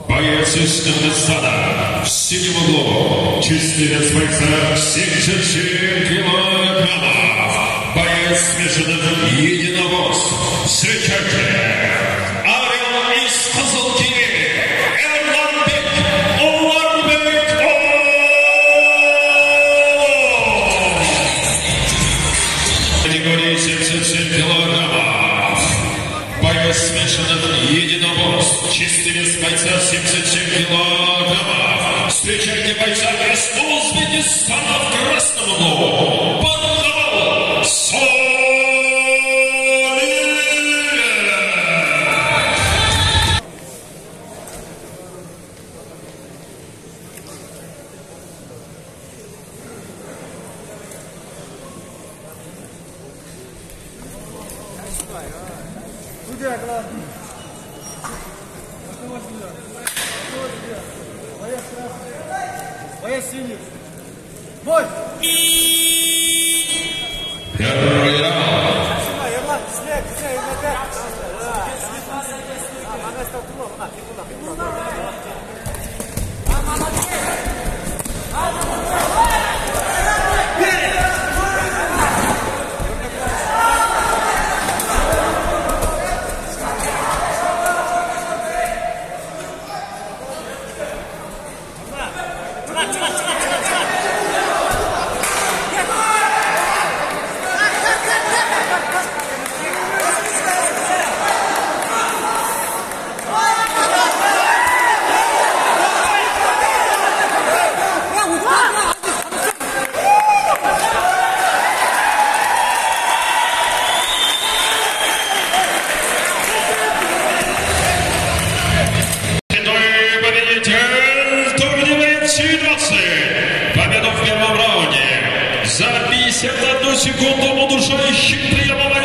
Боец из Дагестана в синем углу, чистый вес бойца 77 килограммов. Боец смешанных единоборств. Встречайте, Орел из Кызылкири, Эрланбек Уларбеков. Категории 77 килограммов. Боец смешанных единоборств. Чистый вес бойца 77 килограммов. Встречайте бойца из Узбекистана в красном углу. Бангавал Солиев. Боец синий. Бой! Первый раунд. Победу в первом раунде за 51 секунду удушающим приемом